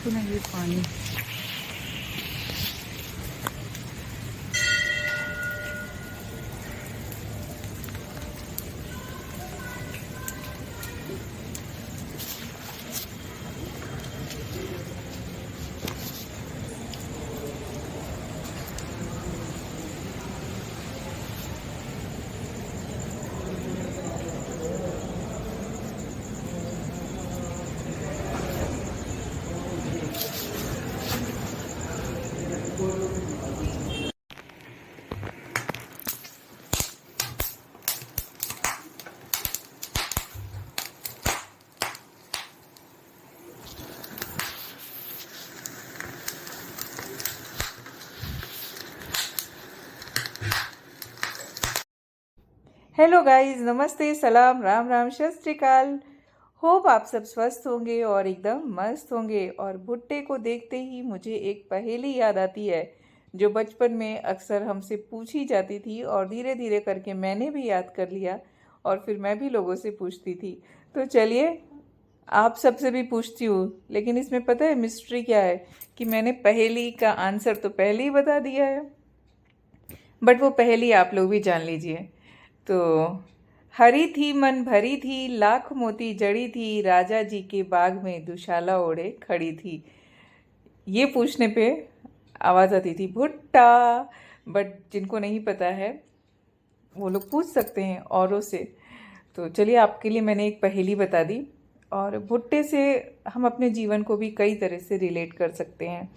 देखो ना ये पानी। हेलो गाइस, नमस्ते, सलाम, राम राम, सत श्री अकाल। होप आप सब स्वस्थ होंगे और एकदम मस्त होंगे। और भुट्टे को देखते ही मुझे एक पहेली याद आती है जो बचपन में अक्सर हमसे पूछी जाती थी और धीरे धीरे करके मैंने भी याद कर लिया और फिर मैं भी लोगों से पूछती थी। तो चलिए आप सबसे भी पूछती हूँ, लेकिन इसमें पता है मिस्ट्री क्या है कि मैंने पहेली का आंसर तो पहले ही बता दिया है, बट वो पहेली आप लोग भी जान लीजिए। तो हरी थी मन भरी थी, लाख मोती जड़ी थी, राजा जी के बाग में दुशाला ओढ़े खड़ी थी। ये पूछने पे आवाज़ आती थी भुट्टा। बट जिनको नहीं पता है वो लोग पूछ सकते हैं औरों से। तो चलिए आपके लिए मैंने एक पहेली बता दी। और भुट्टे से हम अपने जीवन को भी कई तरह से रिलेट कर सकते हैं।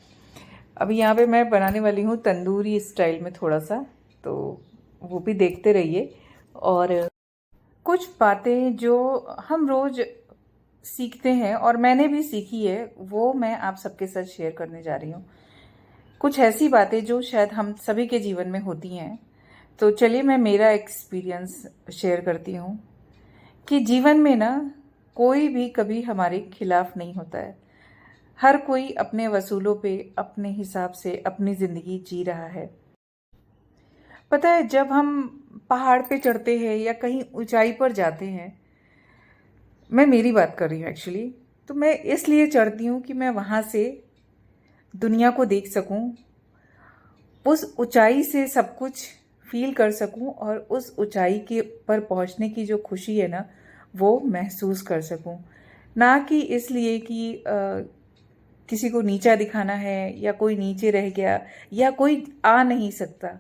अभी यहाँ पे मैं बनाने वाली हूँ तंदूरी स्टाइल में थोड़ा सा, तो वो भी देखते रहिए। और कुछ बातें जो हम रोज सीखते हैं और मैंने भी सीखी है वो मैं आप सबके साथ शेयर करने जा रही हूँ। कुछ ऐसी बातें जो शायद हम सभी के जीवन में होती हैं। तो चलिए मैं मेरा एक्सपीरियंस शेयर करती हूँ कि जीवन में ना कोई भी कभी हमारे खिलाफ नहीं होता है। हर कोई अपने वसूलों पे अपने हिसाब से अपनी ज़िंदगी जी रहा है। पता है जब हम पहाड़ पे चढ़ते हैं या कहीं ऊंचाई पर जाते हैं, मैं मेरी बात कर रही हूँ एक्चुअली, तो मैं इसलिए चढ़ती हूँ कि मैं वहाँ से दुनिया को देख सकूँ, उस ऊंचाई से सब कुछ फील कर सकूँ और उस ऊंचाई के पर पहुँचने की जो खुशी है ना वो महसूस कर सकूँ। ना कि इसलिए कि किसी को नीचा दिखाना है या कोई नीचे रह गया या कोई आ नहीं सकता।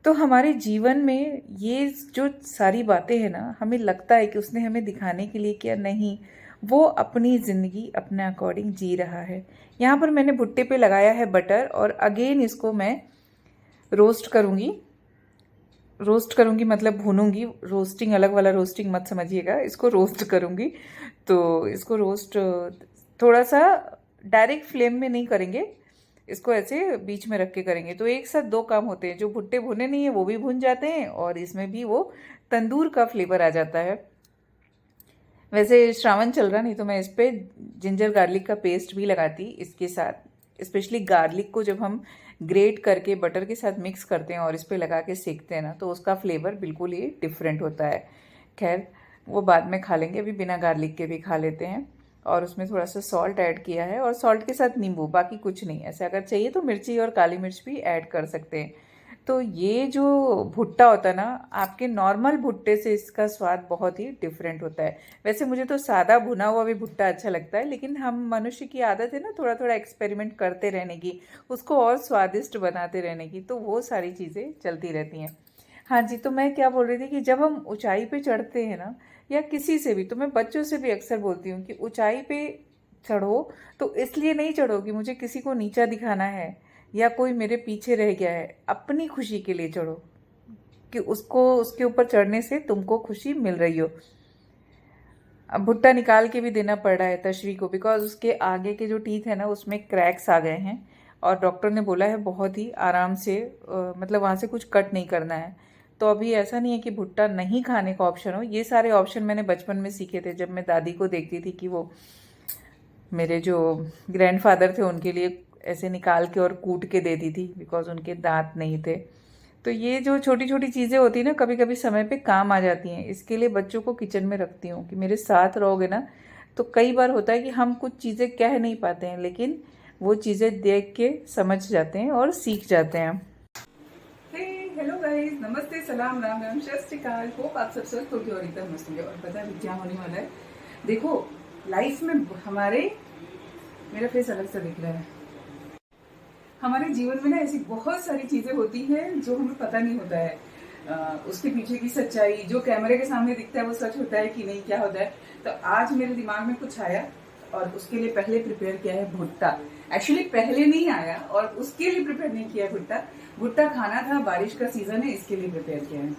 तो हमारे जीवन में ये जो सारी बातें हैं ना, हमें लगता है कि उसने हमें दिखाने के लिए किया, नहीं, वो अपनी ज़िंदगी अपने अकॉर्डिंग जी रहा है। यहाँ पर मैंने भुट्टे पे लगाया है बटर और अगेन इसको मैं रोस्ट करूँगी। रोस्ट करूँगी मतलब भूनूंगी, रोस्टिंग अलग वाला रोस्टिंग मत समझिएगा, इसको रोस्ट करूँगी। तो इसको रोस्ट थोड़ा सा डायरेक्ट फ्लेम में नहीं करेंगे, इसको ऐसे बीच में रख के करेंगे। तो एक साथ दो काम होते हैं, जो भुट्टे भुने नहीं है वो भी भुन जाते हैं और इसमें भी वो तंदूर का फ्लेवर आ जाता है। वैसे श्रावण चल रहा, नहीं तो मैं इस पर जिंजर गार्लिक का पेस्ट भी लगाती इसके साथ। स्पेशली गार्लिक को जब हम ग्रेट करके बटर के साथ मिक्स करते हैं और इस पर लगा के सेकते हैं ना, तो उसका फ्लेवर बिल्कुल ही डिफरेंट होता है। खैर वो बाद में खा लेंगे, अभी बिना गार्लिक के भी खा लेते हैं। और उसमें थोड़ा सा सॉल्ट ऐड किया है और सॉल्ट के साथ नींबू, बाकी कुछ नहीं। ऐसे अगर चाहिए तो मिर्ची और काली मिर्च भी ऐड कर सकते हैं। तो ये जो भुट्टा होता है ना, आपके नॉर्मल भुट्टे से इसका स्वाद बहुत ही डिफरेंट होता है। वैसे मुझे तो सादा भुना हुआ भी भुट्टा अच्छा लगता है, लेकिन हम मनुष्य की आदत है ना थोड़ा थोड़ा एक्सपेरिमेंट करते रहने की, उसको और स्वादिष्ट बनाते रहने की, तो वो सारी चीज़ें चलती रहती हैं। हाँ जी, तो मैं क्या बोल रही थी कि जब हम ऊंचाई पे चढ़ते हैं ना, या किसी से भी, तो मैं बच्चों से भी अक्सर बोलती हूँ कि ऊंचाई पे चढ़ो तो इसलिए नहीं चढ़ो कि मुझे किसी को नीचा दिखाना है या कोई मेरे पीछे रह गया है। अपनी खुशी के लिए चढ़ो कि उसको उसके ऊपर चढ़ने से तुमको खुशी मिल रही हो। अब भुट्टा निकाल के भी देना पड़ रहा है तशरी को, बिकॉज उसके आगे के जो टीथ है ना उसमें क्रैक्स आ गए हैं और डॉक्टर ने बोला है बहुत ही आराम से, मतलब वहाँ से कुछ कट नहीं करना है। तो अभी ऐसा नहीं है कि भुट्टा नहीं खाने का ऑप्शन हो। ये सारे ऑप्शन मैंने बचपन में सीखे थे जब मैं दादी को देखती थी कि वो मेरे जो ग्रैंडफादर थे उनके लिए ऐसे निकाल के और कूट के देती थी, बिकॉज उनके दांत नहीं थे। तो ये जो छोटी छोटी चीज़ें होती हैं ना, कभी कभी समय पे काम आ जाती हैं। इसके लिए बच्चों को किचन में रखती हूँ कि मेरे साथ रहोगे ना तो कई बार होता है कि हम कुछ चीज़ें कह नहीं पाते हैं, लेकिन वो चीज़ें देख के समझ जाते हैं और सीख जाते हैं। हेलो गाइस, नमस्ते, सलाम, राम राम, सत श्री अकाल। होप आप सब स्वस्थ होंगे और एकदम मस्त होंगे। और पता है क्या होने वाला है? देखो, लाइफ में मेरा फेस अलग सा दिख रहा है। हमारे जीवन में ना ऐसी बहुत सारी चीजें होती हैं जो हमें पता नहीं होता है। उसके पीछे की सच्चाई जो कैमरे के सामने दिखता है वो सच होता है कि नहीं, क्या होता है। तो आज मेरे दिमाग में कुछ आया और उसके लिए पहले प्रिपेयर किया है भुट्टा। एक्चुअली पहले नहीं आया और उसके लिए प्रिपेयर नहीं किया भुट्टा। भुट्टा खाना था, बारिश का सीजन है, इसके लिए प्रिपेयर किया है।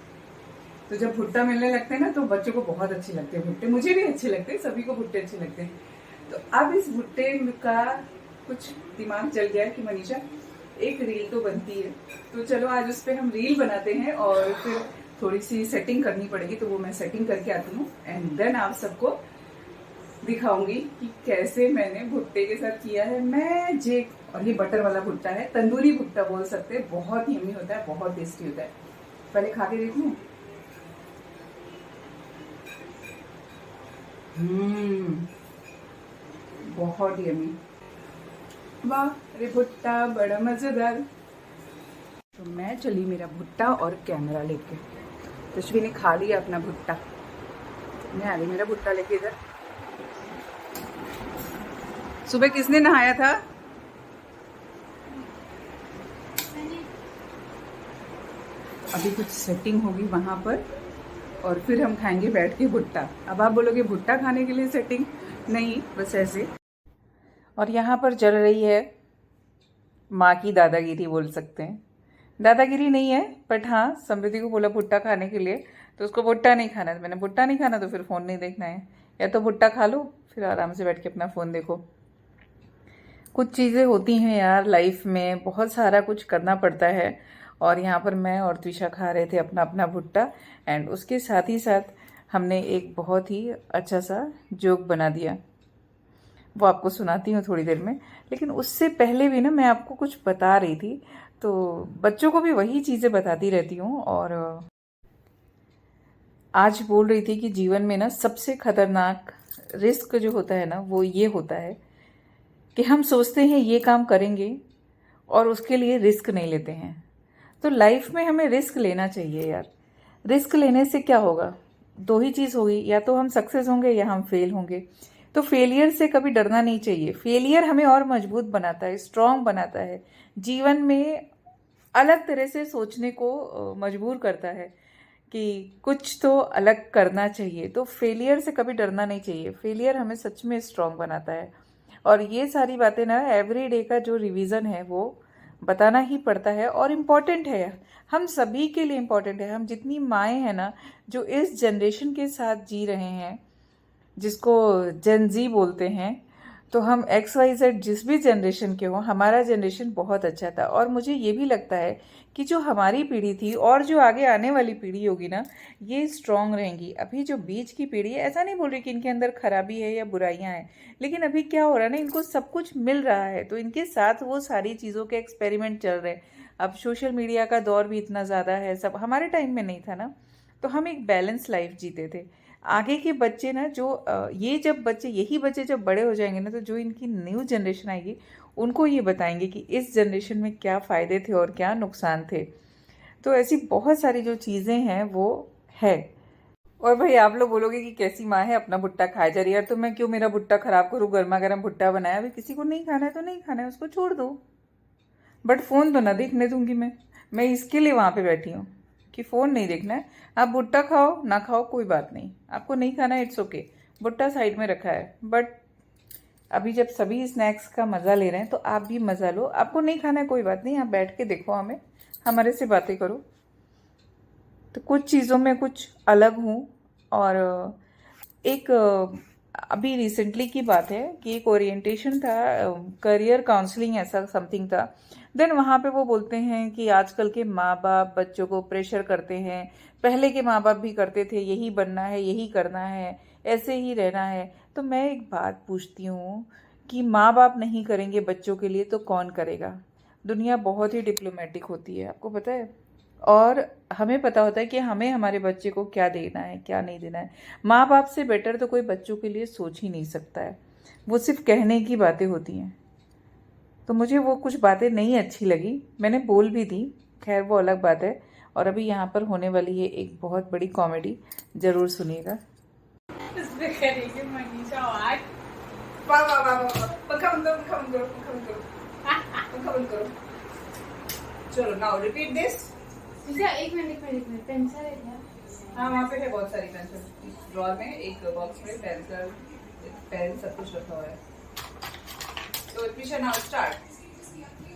तो जब भुट्टा मिलने लगते हैं ना तो बच्चों को बहुत अच्छे लगते हैं भुट्टे, मुझे भी अच्छे लगते हैं, सभी को भुट्टे अच्छे लगते हैं। तो अब इस भुट्टे का कुछ दिमाग चल गया है कि मनीषा एक रील तो बनती है, तो चलो आज उस पर हम रील बनाते हैं और फिर थोड़ी सी सेटिंग करनी पड़ेगी, तो वो मैं सेटिंग करके आती हूँ एंड देन आप सबको दिखाऊंगी कि कैसे मैंने भुट्टे के साथ किया है मैजिक। और ये बटर वाला भुट्टा है, तंदूरी भुट्टा बोल सकते हैं, बहुत यम्मी होता है, बहुत टेस्टी होता है। पहले खा के देखूं। बहुत यम्मी। वाह, अरे भुट्टा बड़ा मजेदार। तो मैं चली मेरा भुट्टा और कैमरा लेके। तश्वी ने खा लिया अपना भुट्टा, मैं आ गई मेरा भुट्टा लेके इधर। सुबह किसने नहाया था? अभी कुछ सेटिंग होगी वहां पर और फिर हम खाएंगे बैठ के भुट्टा। अब आप बोलोगे भुट्टा खाने के लिए सेटिंग? नहीं, बस ऐसे। और यहाँ पर चल रही है माँ की दादागिरी बोल सकते हैं। दादागिरी नहीं है, बट हाँ, समृद्धि को बोला भुट्टा खाने के लिए, तो उसको भुट्टा नहीं खाना है। मैंने भुट्टा नहीं खाना तो फिर फ़ोन नहीं देखना है, या तो भुट्टा खा लो फिर आराम से बैठ के अपना फ़ोन देखो। कुछ चीज़ें होती हैं यार लाइफ में, बहुत सारा कुछ करना पड़ता है। और यहाँ पर मैं और त्विषा खा रहे थे अपना अपना भुट्टा एंड उसके साथ ही साथ हमने एक बहुत ही अच्छा सा जोक बना दिया, वो आपको सुनाती हूँ थोड़ी देर में। लेकिन उससे पहले भी ना मैं आपको कुछ बता रही थी, तो बच्चों को भी वही चीज़ें बताती रहती हूँ। और आज बोल रही थी कि जीवन में ना सबसे खतरनाक रिस्क जो होता है ना वो ये होता है कि हम सोचते हैं ये काम करेंगे और उसके लिए रिस्क नहीं लेते हैं। तो लाइफ में हमें रिस्क लेना चाहिए यार। रिस्क लेने से क्या होगा? दो ही चीज़ होगी, या तो हम सक्सेस होंगे या हम फेल होंगे। तो फेलियर से कभी डरना नहीं चाहिए। फेलियर हमें और मजबूत बनाता है, स्ट्रांग बनाता है, जीवन में अलग तरह से सोचने को मजबूर करता है कि कुछ तो अलग करना चाहिए। तो फेलियर से कभी डरना नहीं चाहिए। फेलियर हमें सच में स्ट्रांग बनाता है। और ये सारी बातें ना एवरी डे का जो रिवीजन है वो बताना ही पड़ता है और इम्पॉर्टेंट है। हम सभी के लिए इम्पॉर्टेंट है। हम जितनी माएँ हैं ना जो इस जनरेशन के साथ जी रहे हैं, जिसको जेन जी बोलते हैं, तो हम एक्स वाई जेड जिस भी जनरेशन के हों, हमारा जनरेशन बहुत अच्छा था। और मुझे ये भी लगता है कि जो हमारी पीढ़ी थी और जो आगे आने वाली पीढ़ी होगी ना, ये स्ट्रांग रहेंगी। अभी जो बीच की पीढ़ी है, ऐसा नहीं बोल रही कि इनके अंदर खराबी है या बुराइयां हैं, लेकिन अभी क्या हो रहा है ना, इनको सब कुछ मिल रहा है तो इनके साथ वो सारी चीज़ों के एक्सपेरिमेंट चल रहे हैं। अब सोशल मीडिया का दौर भी इतना ज़्यादा है, सब हमारे टाइम में नहीं था ना, तो हम एक बैलेंस लाइफ जीते थे। आगे के बच्चे ना जो यही बच्चे जब बड़े हो जाएंगे ना, तो जो इनकी न्यू जनरेशन आएगी उनको ये बताएंगे कि इस जनरेशन में क्या फ़ायदे थे और क्या नुकसान थे। तो ऐसी बहुत सारी जो चीज़ें हैं वो है। और भाई आप लोग बोलोगे कि कैसी माँ है अपना भुट्टा खाए जा रही है। यार तो मैं क्यों मेरा भुट्टा खराब करूँ? गर्मा गर्म भुट्टा बनाया, अभी किसी को नहीं खाना है तो नहीं खाना है, उसको छोड़ दो। बट फ़ोन तो ना देखने दूंगी मैं इसके लिए वहाँ पे बैठी हूँ कि फ़ोन नहीं देखना है। आप भुट्टा खाओ ना खाओ कोई बात नहीं, आपको नहीं खाना है इट्स ओके, भुट्टा साइड में रखा है। बट अभी जब सभी स्नैक्स का मज़ा ले रहे हैं तो आप भी मज़ा लो। आपको नहीं खाना है कोई बात नहीं, आप बैठ के देखो हमें, हमारे से बातें करो। तो कुछ चीज़ों में कुछ अलग हूँ। और एक अभी रिसेंटली की बात है कि एक ओरिएंटेशन था, करियर काउंसलिंग ऐसा समथिंग था। देन वहाँ पे वो बोलते हैं कि आजकल के माँ बाप बच्चों को प्रेशर करते हैं, पहले के माँ बाप भी करते थे, यही बनना है, यही करना है, ऐसे ही रहना है। तो मैं एक बात पूछती हूँ कि माँ बाप नहीं करेंगे बच्चों के लिए तो कौन करेगा? दुनिया बहुत ही डिप्लोमेटिक होती है, आपको पता है। और हमें पता होता है कि हमें हमारे बच्चे को क्या देना है क्या नहीं देना है। माँ बाप से बेटर तो कोई बच्चों के लिए सोच ही नहीं सकता है, वो सिर्फ कहने की बातें होती हैं। तो मुझे वो कुछ बातें नहीं अच्छी लगी, मैंने बोल भी दी, खैर वो अलग बात है। और अभी यहाँ पर होने वाली है एक बहुत बड़ी कॉमेडी, ज़रूर सुनिएगा। इसमें करेंगे मनीषा आज वाह वाह वाह वाह, पंखा बंद करो, पंखा बंद करो, पंखा बंद करो, पंखा बंद करो। चलो नाउ रिपीट दिस। एक मिनट पेंसिल है क्या? हाँ वहाँ पे है बहुत सारी पेंसिल, ड्रॉर में एक बॉक्स में पेंसिल पेन सब कुछ रखा हुआ है। तो त्रिशा नाउ स्टार्ट।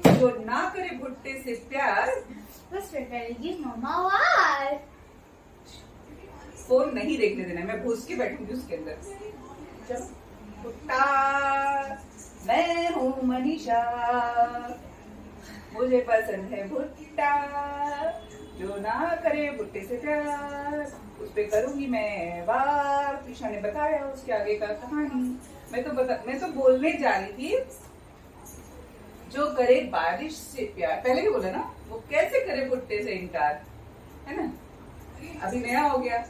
जो ना करे भुट्टे से प्यार, बस फिर करेगी मम्मा वार। फोन नहीं देखने देना, मैं घुस के बैठूंगी उसके अंदर। चलो भुट्टा, मैं हूँ मनीषा, मुझे पसंद है भुट्टा, जो ना करे भुट्टे से प्यार, उस पे करूंगी मैं वार। त्रिशा ने बताया उसके आगे का कहानी। मैं तो बोलने जा रही थी, जो करे बारिश से प्यार, पहले भी बोला ना, वो कैसे करे भुट्टे से इनकार, है ना। अभी नया हो गया,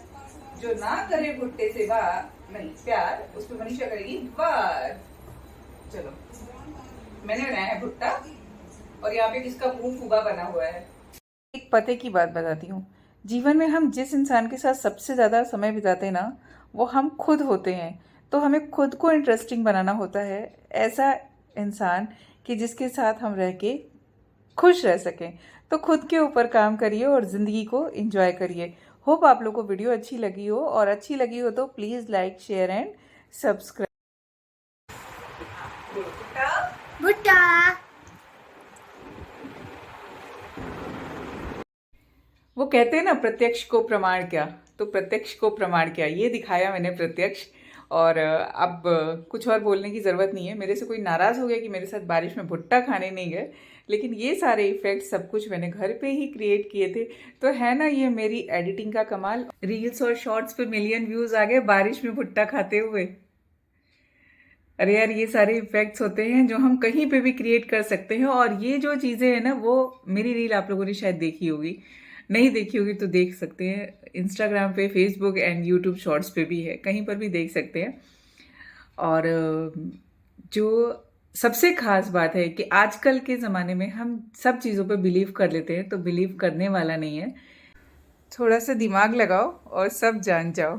जो ना करे भुट्टे से वार नहीं प्यार, उस पे मनीषा करेगी वार। चलो मैंने बनाया है भुट्टा, और यहाँ पे किसका मुंह फुगा बना हुआ है। एक पते की बात बताती हूँ, जीवन में हम जिस इंसान के साथ सबसे ज़्यादा समय बिताते हैं ना, वो हम खुद होते हैं। तो हमें खुद को इंटरेस्टिंग बनाना होता है, ऐसा इंसान कि जिसके साथ हम रह के खुश रह सकें। तो खुद के ऊपर काम करिए और ज़िंदगी को एंजॉय करिए। होप आप लोगों को वीडियो अच्छी लगी हो, और अच्छी लगी हो तो please like share and subscribe. भुट्टा वो कहते हैं ना, प्रत्यक्ष को प्रमाण क्या, तो प्रत्यक्ष को प्रमाण क्या, ये दिखाया मैंने प्रत्यक्ष। और अब कुछ और बोलने की ज़रूरत नहीं है। मेरे से कोई नाराज़ हो गया कि मेरे साथ बारिश में भुट्टा खाने नहीं गए, लेकिन ये सारे इफ़ेक्ट सब कुछ मैंने घर पे ही क्रिएट किए थे। तो है ना ये मेरी एडिटिंग का कमाल। रील्स और शॉर्ट्स पे मिलियन व्यूज़ आ गए बारिश में भुट्टा खाते हुए। अरे यार, ये सारे इफ़ेक्ट्स होते हैं जो हम कहीं पे भी क्रिएट कर सकते हैं। और ये जो चीज़ें हैं ना, वो मेरी रील आप लोगों ने शायद देखी होगी, नहीं देखी होगी तो देख सकते हैं। इंस्टाग्राम पे, फेसबुक एंड यूट्यूब शॉर्ट्स पे भी है, कहीं पर भी देख सकते हैं। और जो सबसे खास बात है कि आजकल के ज़माने में हम सब चीज़ों पे बिलीव कर लेते हैं, तो बिलीव करने वाला नहीं है। थोड़ा सा दिमाग लगाओ और सब जान जाओ।